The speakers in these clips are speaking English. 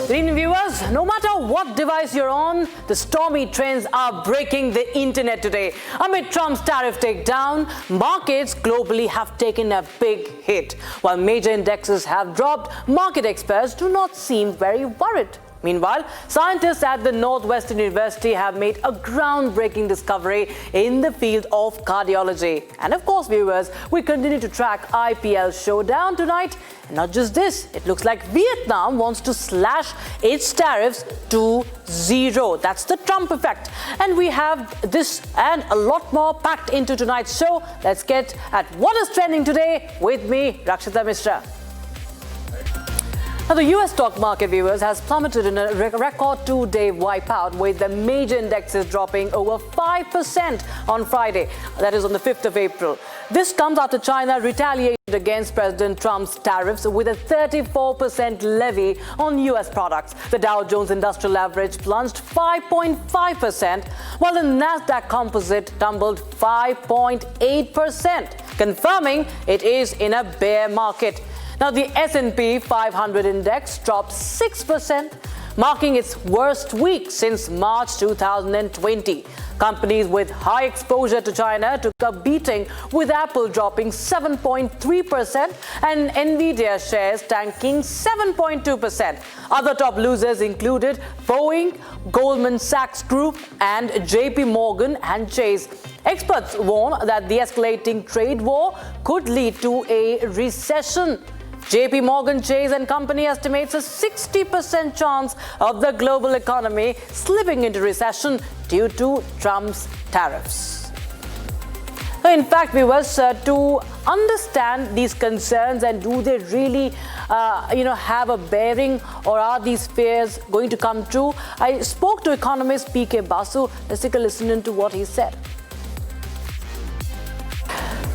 Good evening, viewers. No matter what device you're on, the stormy trends are breaking the internet today. Amid Trump's tariff takedown, markets globally have taken a big hit. While major indexes have dropped, market experts do not seem very worried. Meanwhile, scientists at the Northwestern University have made a groundbreaking discovery in the field of cardiology. And of course, viewers, we continue to track IPL showdown tonight. And not just this, it looks like Vietnam wants to slash its tariffs to zero. That's the Trump effect. And we have this and a lot more packed into tonight's show. Let's get at what is trending today with me, Rakshita Mishra. Now, the US stock market, viewers, has plummeted in a record two-day wipeout, with the major indexes dropping over 5% on Friday. That is on the 5th of April. This comes after China retaliated against President Trump's tariffs with a 34% levy on US products. The Dow Jones Industrial Average plunged 5.5%, while the Nasdaq Composite tumbled 5.8%, confirming it is in a bear market. Now, the S&P 500 index dropped 6%, marking its worst week since March 2020. Companies with high exposure to China took a beating, with Apple dropping 7.3% and Nvidia shares tanking 7.2%. Other top losers included Boeing, Goldman Sachs Group, and JPMorgan Chase. Experts warn that the escalating trade war could lead to a recession. JPMorgan Chase and Company estimates a 60% chance of the global economy slipping into recession due to Trump's tariffs. In fact, viewers, to understand these concerns and do they really, have a bearing, or are these fears going to come true, I spoke to economist P.K. Basu. Let's take a listen to what he said.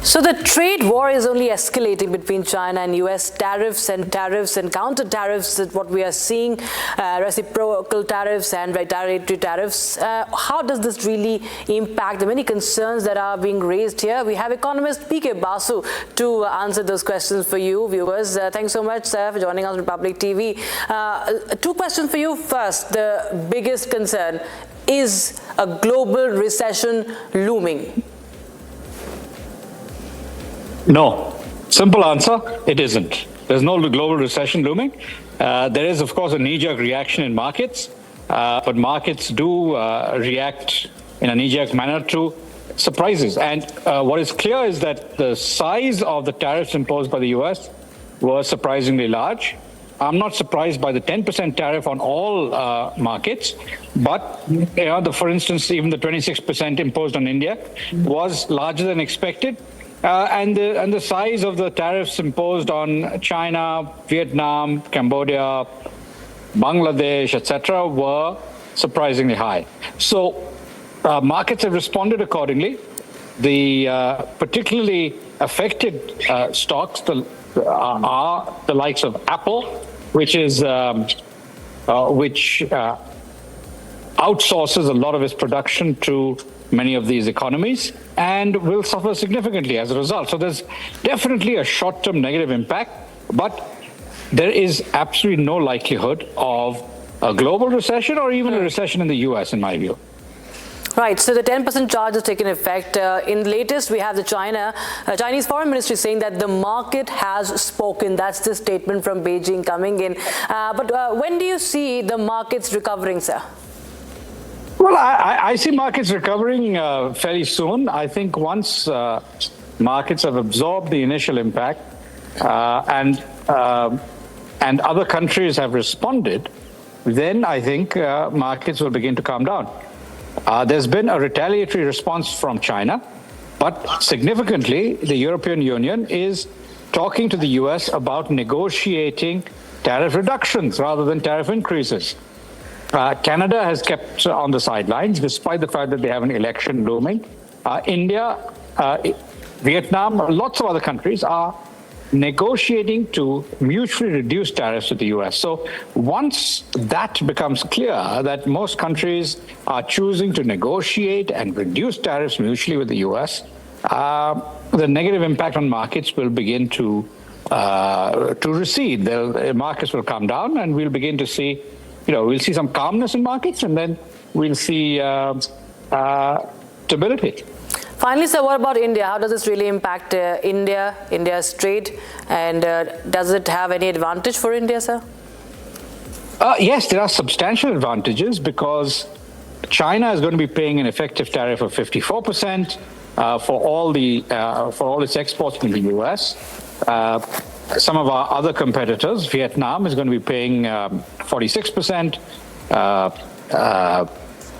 So the trade war is only escalating between China and US. Tariffs and counter tariffs is what we are seeing, reciprocal tariffs and retaliatory tariffs. How does this really impact the many concerns that are being raised here? We have economist P.K. Basu to answer those questions for you, viewers. Thanks so much, sir, for joining us on Republic TV. Two questions for you. First, the biggest concern: is a global recession looming? No. Simple answer, it isn't. There's no global recession looming. There is, of course, a knee-jerk reaction in markets, but markets do react in a knee-jerk manner to surprises. And what is clear is that the size of the tariffs imposed by the US was surprisingly large. I'm not surprised by the 10% tariff on all markets, but for instance, even the 26% imposed on India was larger than expected. And the size of the tariffs imposed on China, Vietnam, Cambodia, Bangladesh, etc., were surprisingly high. So markets have responded accordingly. The particularly affected stocks are the likes of Apple, which outsources a lot of its production to many of these economies, and will suffer significantly as a result. So there's definitely a short-term negative impact, but there is absolutely no likelihood of a global recession or even a recession in the US, in my view. Right, so the 10% charge has taken effect. In the latest, we have the Chinese Foreign Ministry saying that the market has spoken. That's the statement from Beijing coming in. But when do you see the markets recovering, sir? Well, I see markets recovering fairly soon. I think once markets have absorbed the initial impact and other countries have responded, then I think markets will begin to calm down. There's been a retaliatory response from China, but significantly, the European Union is talking to the US about negotiating tariff reductions rather than tariff increases. Canada has kept on the sidelines, despite the fact that they have an election looming. India, Vietnam, lots of other countries are negotiating to mutually reduce tariffs with the US. So once that becomes clear, that most countries are choosing to negotiate and reduce tariffs mutually with the US, the negative impact on markets will begin to recede. The markets will come down, and we'll begin to see, we'll see some calmness in markets, and then we'll see stability. Finally, sir, what about India? How does this really impact India's trade, and does it have any advantage for India, sir? Yes, there are substantial advantages because China is going to be paying an effective tariff of 54% for all its exports to the U.S. Some of our other competitors, Vietnam, is going to be paying 46%.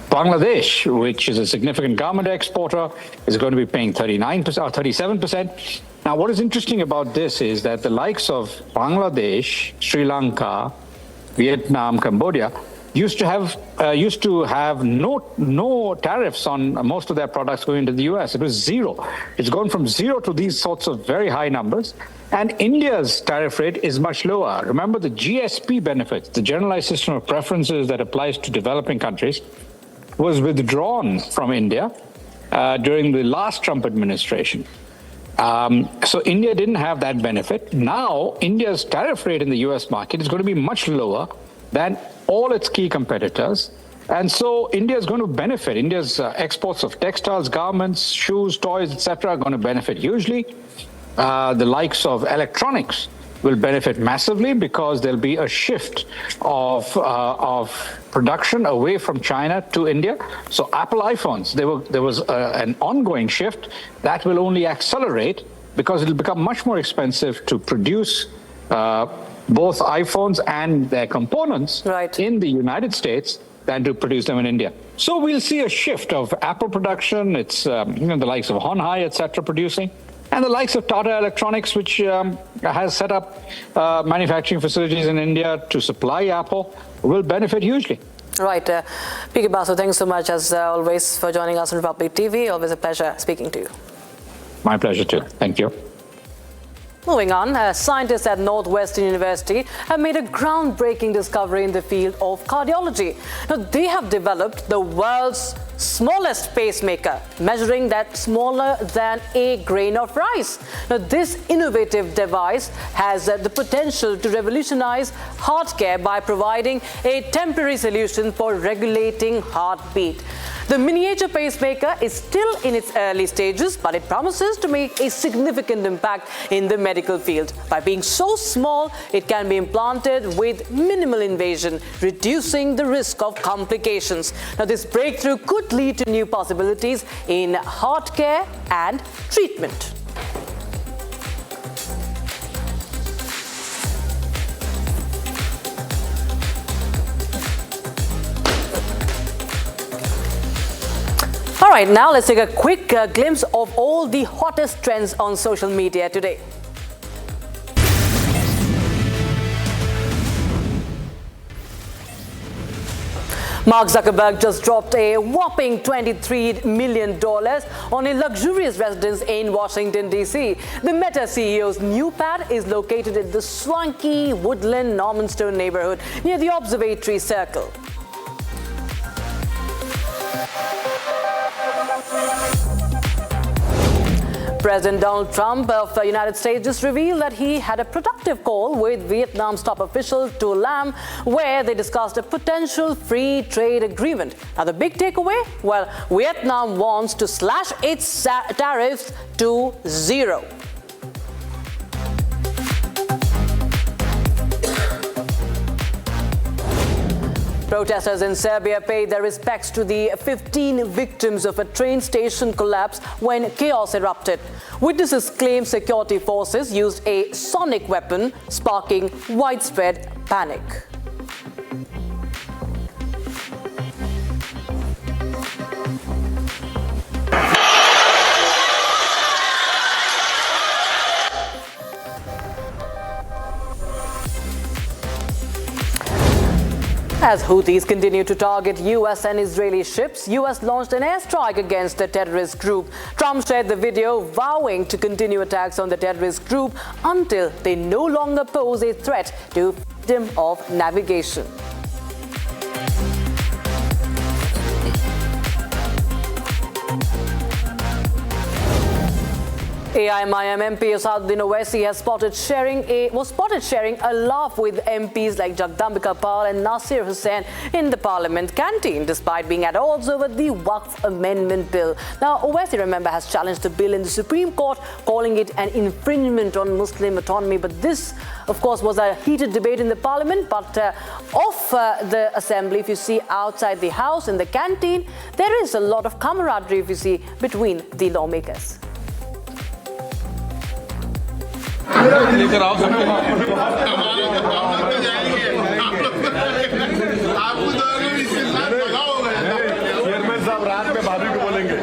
Bangladesh, which is a significant garment exporter, is going to be paying 39% or 37%. Now, what is interesting about this is that the likes of Bangladesh, Sri Lanka, Vietnam, Cambodia used to have no tariffs on most of their products going into the U.S. It was zero. It's gone from zero to these sorts of very high numbers. And India's tariff rate is much lower. Remember, the GSP benefits, the Generalized System of Preferences that applies to developing countries, was withdrawn from India during the last Trump administration. So India didn't have that benefit. Now, India's tariff rate in the US market is going to be much lower than all its key competitors. And so India is going to benefit. India's exports of textiles, garments, shoes, toys, etc., are going to benefit hugely. The likes of electronics will benefit massively because there'll be a shift of production away from China to India. So Apple iPhones, there was an ongoing shift that will only accelerate because it'll become much more expensive to produce both iPhones and their components in the United States than to produce them in India. So we'll see a shift of Apple production. It's the likes of Honhai, etc., producing. And the likes of Tata Electronics, which has set up manufacturing facilities in India to supply Apple, will benefit hugely. Right. P.K. Basu, thanks so much, as always, for joining us on Republic TV. Always a pleasure speaking to you. My pleasure, too. Thank you. Moving on, scientists at Northwestern University have made a groundbreaking discovery in the field of cardiology. Now, they have developed the world's smallest pacemaker, measuring that smaller than a grain of rice. Now, this innovative device has the potential to revolutionize heart care by providing a temporary solution for regulating heartbeat. The miniature pacemaker is still in its early stages, but it promises to make a significant impact in the medical field. By being so small, it can be implanted with minimal invasion, reducing the risk of complications. Now, this breakthrough could lead to new possibilities in heart care and treatment. All right, now let's take a quick glimpse of all the hottest trends on social media today. Mark Zuckerberg just dropped a whopping $23 million on a luxurious residence in Washington, D.C. The Meta CEO's new pad is located in the swanky Woodland Normanstone neighborhood near the Observatory Circle. President Donald Trump of the United States just revealed that he had a productive call with Vietnam's top official To Lam, where they discussed a potential free trade agreement. Now, the big takeaway? Well, Vietnam wants to slash its tariffs to zero. Protesters in Serbia paid their respects to the 15 victims of a train station collapse when chaos erupted. Witnesses claim security forces used a sonic weapon, sparking widespread panic. As Houthis continue to target U.S. and Israeli ships, U.S. launched an airstrike against the terrorist group. Trump shared the video vowing to continue attacks on the terrorist group until they no longer pose a threat to freedom of navigation. AIMIM MP Asaduddin Owaisi was spotted sharing a laugh with MPs like Jagdambika Pal and Nasir Hussain in the Parliament canteen, despite being at odds over the Waqf Amendment Bill. Now, Owaisi, remember, has challenged the bill in the Supreme Court, calling it an infringement on Muslim autonomy. But this, of course, was a heated debate in the Parliament. But off the Assembly, if you see outside the House in the canteen, there is a lot of camaraderie, if you see, between the lawmakers. लेकर आओ सबके chairman साहब रात में भाभी को बोलेंगे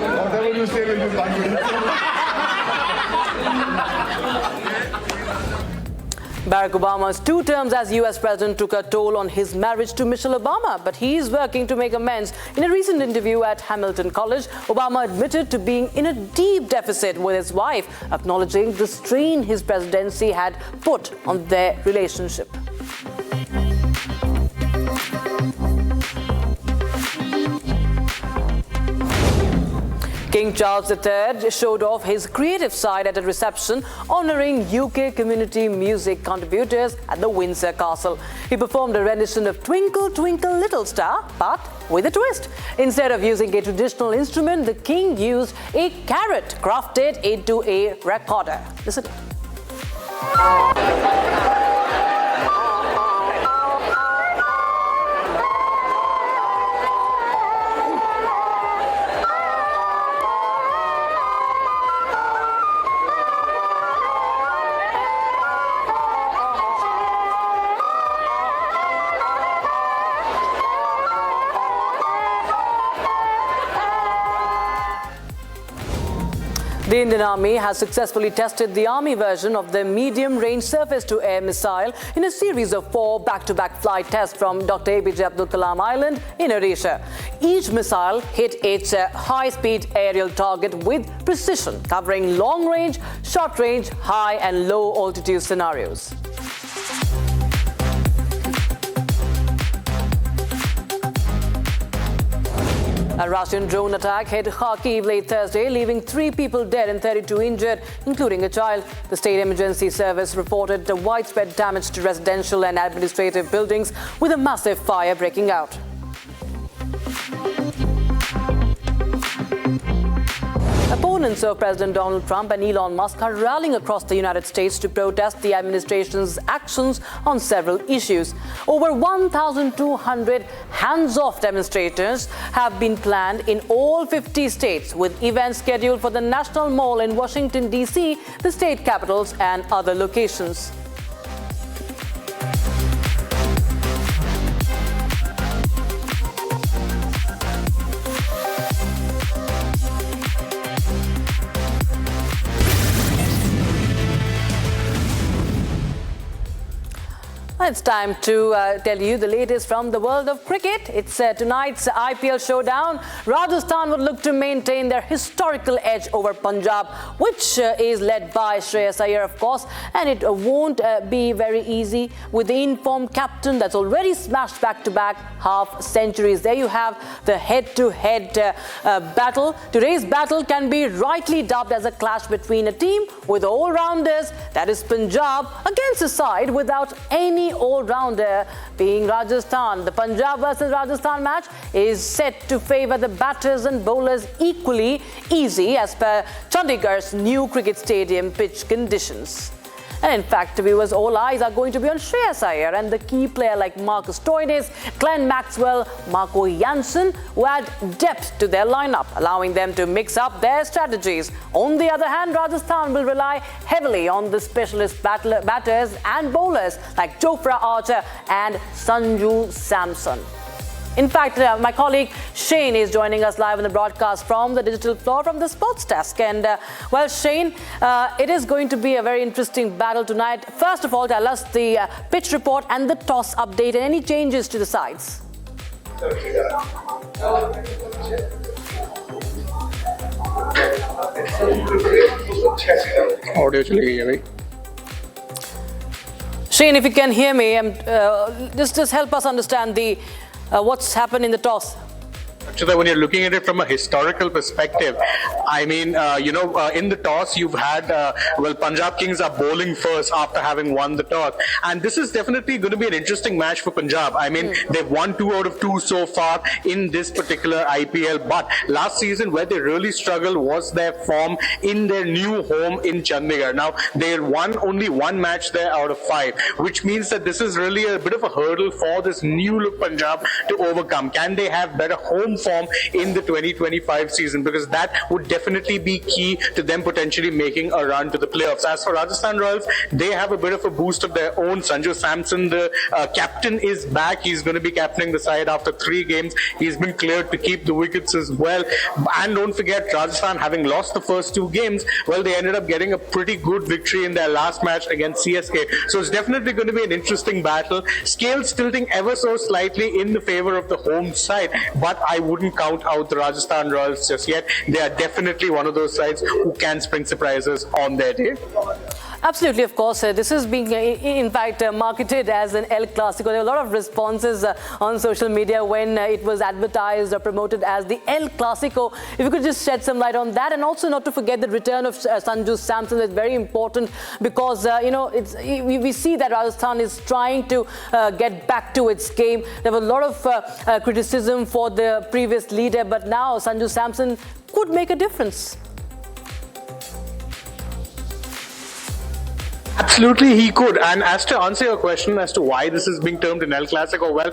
Barack Obama's 2 terms as US president took a toll on his marriage to Michelle Obama, but he is working to make amends. In a recent interview at Hamilton College, Obama admitted to being in a deep deficit with his wife, acknowledging the strain his presidency had put on their relationship. King Charles III showed off his creative side at a reception honouring UK community music contributors at the Windsor Castle. He performed a rendition of Twinkle Twinkle Little Star, but with a twist. Instead of using a traditional instrument, the king used a carrot crafted into a recorder. Listen. The Indian Army has successfully tested the Army version of the medium-range surface-to-air missile in a series of 4 back-to-back flight tests from Dr. APJ Abdul Kalam Island in Odisha. Each missile hit its high-speed aerial target with precision, covering long-range, short-range, high and low-altitude scenarios. A Russian drone attack hit Kharkiv late Thursday, leaving 3 people dead and 32 injured, including a child. The State Emergency Service reported the widespread damage to residential and administrative buildings, with a massive fire breaking out. Opponents of President Donald Trump and Elon Musk are rallying across the United States to protest the administration's actions on several issues. Over 1,200 hands-off demonstrations have been planned in all 50 states, with events scheduled for the National Mall in Washington, D.C., the state capitals, and other locations. It's time to tell you the latest from the world of cricket. It's tonight's IPL showdown. Rajasthan would look to maintain their historical edge over Punjab, which is led by Shreyas Iyer, of course, and it won't be very easy with the informed captain that's already smashed back-to-back half centuries. There you have the head-to-head battle. Today's battle can be rightly dubbed as a clash between a team with all-rounders, that is Punjab, against a side without any all-rounder, being Rajasthan. The Punjab versus Rajasthan match is set to favour the batters and bowlers equally easy as per Chandigarh's new cricket stadium pitch conditions. And in fact, viewers, all eyes are going to be on Shreyas Iyer and the key player like Marcus Stoinis, Glenn Maxwell, Marco Jansen, who add depth to their lineup, allowing them to mix up their strategies. On the other hand, Rajasthan will rely heavily on the specialist batters and bowlers like Jofra Archer and Sanju Samson. In fact, my colleague Shane is joining us live on the broadcast from the digital floor from the sports desk. And, well, Shane, it is going to be a very interesting battle tonight. First of all, tell us the pitch report and the toss update and any changes to the sides. Audio चली गई है भाई. Shane, if you can hear me, just help us understand the what's happened in the toss. So that when you're looking at it from a historical perspective, I mean, in the toss, you've had, Punjab Kings are bowling first after having won the toss. And this is definitely going to be an interesting match for Punjab. I mean, they've won 2 out of 2 so far in this particular IPL. But last season, where they really struggled was their form in their new home in Chandigarh. Now, they won only 1 match there out of 5, which means that this is really a bit of a hurdle for this new look Punjab to overcome. Can they have better home form in the 2025 season? Because that would definitely be key to them potentially making a run to the playoffs. As for Rajasthan Royals, they have a bit of a boost of their own. Sanju Samson, the captain, is back. He's going to be captaining the side after 3 games. He's been cleared to keep the wickets as well. And don't forget, Rajasthan, having lost the first 2 games, well, they ended up getting a pretty good victory in their last match against CSK. So it's definitely going to be an interesting battle. Scales tilting ever so slightly in the favor of the home side, but I wouldn't count out the Rajasthan Royals just yet. They are definitely one of those sides who can spring surprises on their day. Absolutely, of course. This is being, in fact, marketed as an El Clasico. There were a lot of responses on social media when it was advertised or promoted as the El Clasico. If you could just shed some light on that, and also not to forget the return of Sanju Samson is very important because, we see that Rajasthan is trying to get back to its game. There was a lot of criticism for the previous leader, but now Sanju Samson could make a difference. Absolutely, he could. And as to answer your question as to why this is being termed an El Clasico, well,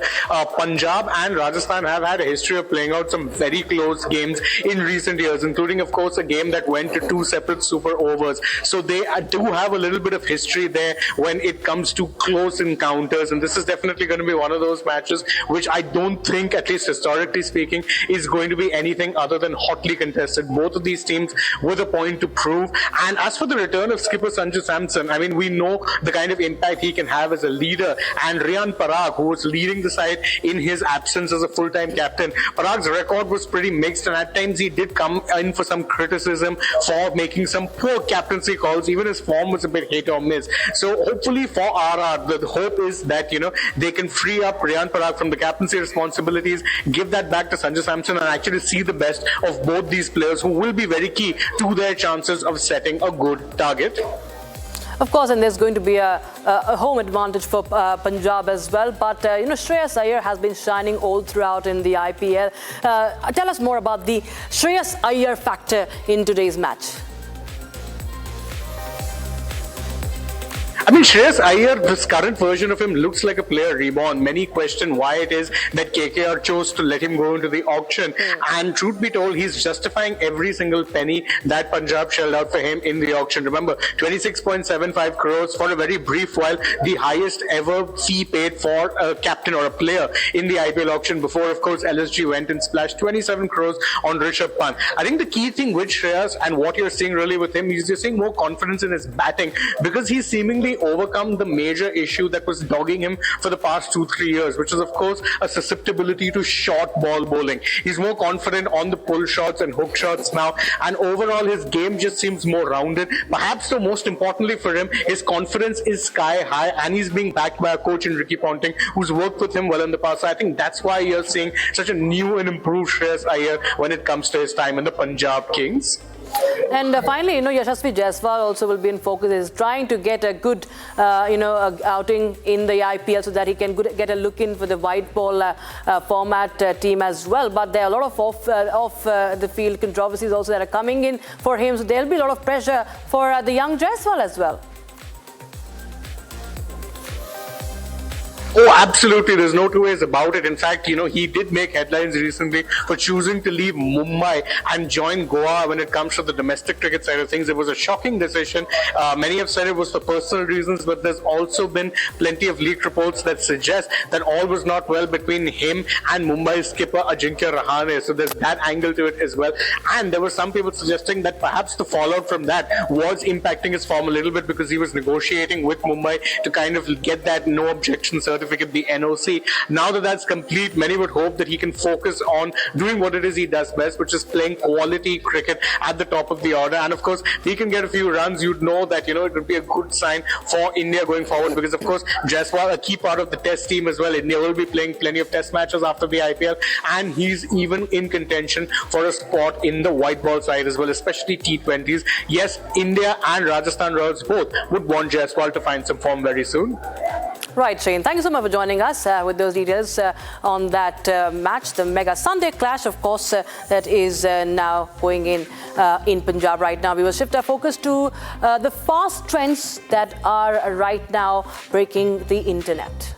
Punjab and Rajasthan have had a history of playing out some very close games in recent years, including, of course, a game that went to 2 separate super overs. So they do have a little bit of history there when it comes to close encounters. And this is definitely going to be one of those matches which I don't think, at least historically speaking, is going to be anything other than hotly contested. Both of these teams with a point to prove. And as for the return of skipper Sanju Samson, I mean, we know the kind of impact he can have as a leader. And Riyan Parag, who was leading the side in his absence as a full-time captain, Parag's record was pretty mixed, and at times he did come in for some criticism for making some poor captaincy calls. Even his form was a bit hit or miss. So hopefully for RR, the hope is that, they can free up Riyan Parag from the captaincy responsibilities, give that back to Sanju Samson, and actually see the best of both these players, who will be very key to their chances of setting a good target. Of course, and there's going to be a home advantage for Punjab as well. But, Shreyas Iyer has been shining all throughout in the IPL. Tell us more about the Shreyas Iyer factor in today's match. I mean, Shreyas Iyer, this current version of him looks like a player reborn. Many question why it is that KKR chose to let him go into the auction. And truth be told, he's justifying every single penny that Punjab shelled out for him in the auction. Remember, 26.75 crores for a very brief while, the highest ever fee paid for a captain or a player in the IPL auction before, of course, LSG went and splashed 27 crores on Rishabh Pant. I think the key thing with Shreyas and what you're seeing really with him is you're seeing more confidence in his batting, because he's seemingly overcome the major issue that was dogging him for the past 2-3 years, which is, of course, a susceptibility to short ball bowling. He's more confident on the pull shots and hook shots now, and overall his game just seems more rounded. Perhaps the most importantly for him, his confidence is sky high, and he's being backed by a coach in Ricky Ponting, who's worked with him well in the past. So I think that's why you're seeing such a new and improved Shreyas Iyer when it comes to his time in the Punjab Kings. And finally, Yashasvi Jaiswal also will be in focus. He's trying to get a good, outing in the IPL so that he can get a look in for the white ball format team as well. But there are a lot of off the field controversies also that are coming in for him. So there'll be a lot of pressure for the young Jaiswal as well. Oh, absolutely. There's no two ways about it. In fact, he did make headlines recently for choosing to leave Mumbai and join Goa when it comes to the domestic cricket side of things. It was a shocking decision. Many have said it was for personal reasons, but there's also been plenty of leaked reports that suggest that all was not well between him and Mumbai skipper Ajinkya Rahane. So there's that angle to it as well. And there were some people suggesting that perhaps the fallout from that was impacting his form a little bit, because he was negotiating with Mumbai to kind of get that no objection certificate certificate, the NOC. Now that that's complete, many would hope that he can focus on doing what it is he does best, which is playing quality cricket at the top of the order. And of course, he can get a few runs. You'd know that, it would be a good sign for India going forward, because of course, Jaiswal, a key part of the test team as well. India will be playing plenty of test matches after the IPL, and he's even in contention for a spot in the white ball side as well, especially T20s. Yes, India and Rajasthan Royals both would want Jaiswal to find some form very soon. Right, Shane. Thank you so much for joining us with those details on that match, the mega Sunday clash, of course, that is now going in Punjab right now. We will shift our focus to the fast trends that are right now breaking the internet.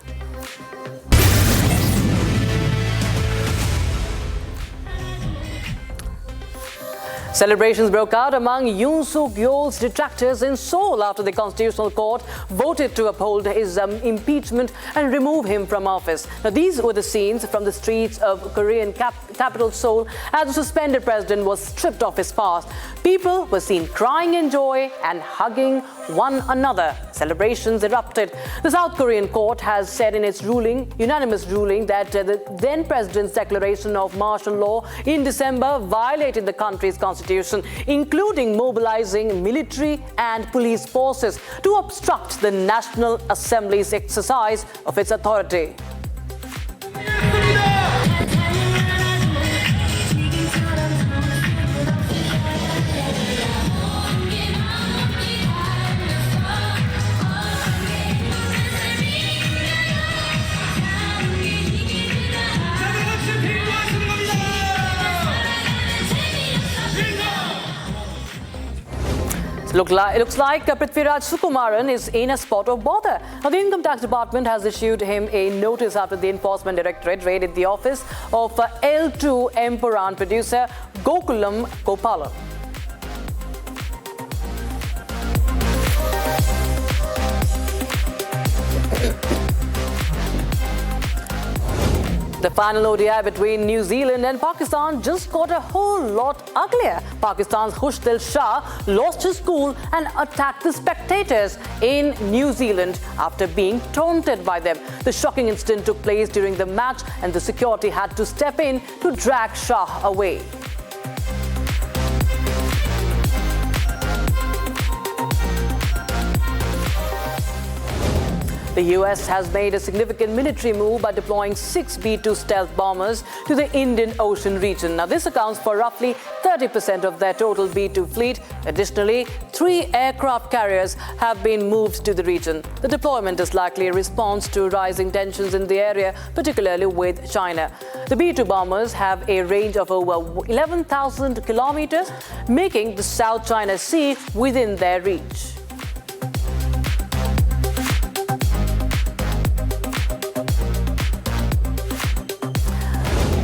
Celebrations broke out among Yoon Suk Yeol's detractors in Seoul after the Constitutional Court voted to uphold his impeachment and remove him from office. Now, these were the scenes from the streets of Korean capital Seoul as the suspended president was stripped of his pass. People were seen crying in joy and hugging one another. Celebrations erupted. The South Korean court has said in its unanimous ruling, that the then president's declaration of martial law in December violated the country's constitution, including mobilizing military and police forces to obstruct the National Assembly's exercise of its authority. It looks like Prithviraj Sukumaran is in a spot of bother. Now, the Income Tax Department has issued him a notice after the Enforcement Directorate raided the office of L2 Empuran producer Gokulam Gopalan. The final ODI between New Zealand and Pakistan just got a whole lot uglier. Pakistan's Khushdil Shah lost his cool and attacked the spectators in New Zealand after being taunted by them. The shocking incident took place during the match, and the security had to step in to drag Shah away. The US has made a significant military move by deploying 6 B-2 stealth bombers to the Indian Ocean region. Now, this accounts for roughly 30% of their total B-2 fleet. Additionally, 3 aircraft carriers have been moved to the region. The deployment is likely a response to rising tensions in the area, particularly with China. The B-2 bombers have a range of over 11,000 kilometers, making the South China Sea within their reach.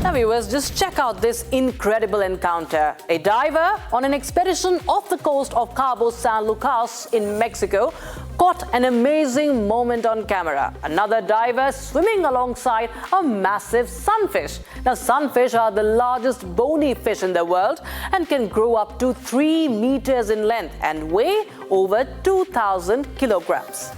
Now, viewers, just check out this incredible encounter. A diver on an expedition off the coast of Cabo San Lucas in Mexico caught an amazing moment on camera. Another diver swimming alongside a massive sunfish. Now, sunfish are the largest bony fish in the world and can grow up to 3 meters in length and weigh over 2,000 kilograms.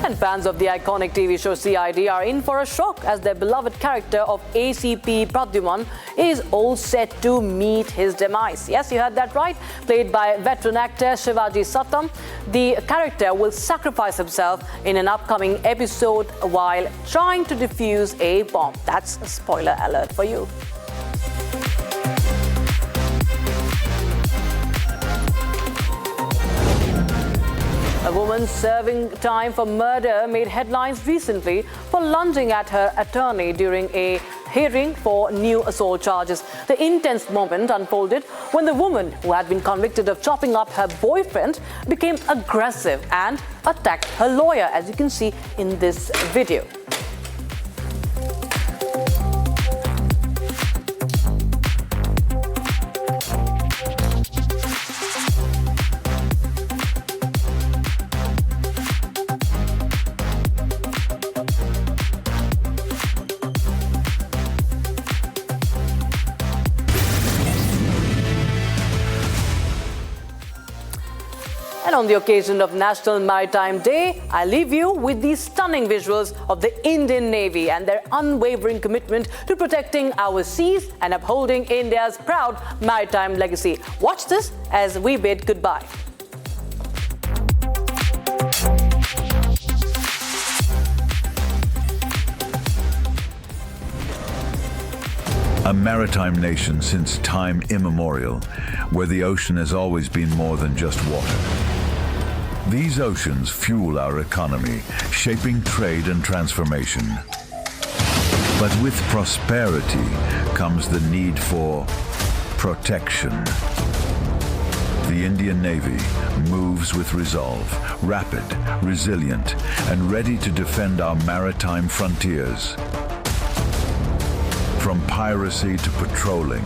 And fans of the iconic TV show CID are in for a shock as their beloved character of ACP Pradyuman is all set to meet his demise. Yes, you heard that right. Played by veteran actor Shivaji Satam, the character will sacrifice himself in an upcoming episode while trying to defuse a bomb. That's a spoiler alert for you. A woman serving time for murder made headlines recently for lunging at her attorney during a hearing for new assault charges. The intense moment unfolded when the woman, who had been convicted of chopping up her boyfriend, became aggressive and attacked her lawyer, as you can see in this video. And on the occasion of National Maritime Day, I leave you with these stunning visuals of the Indian Navy and their unwavering commitment to protecting our seas and upholding India's proud maritime legacy. Watch this as we bid goodbye. A maritime nation since time immemorial, where the ocean has always been more than just water. These oceans fuel our economy, shaping trade and transformation. But with prosperity comes the need for protection. The Indian Navy moves with resolve, rapid, resilient, and ready to defend our maritime frontiers. From piracy to patrolling,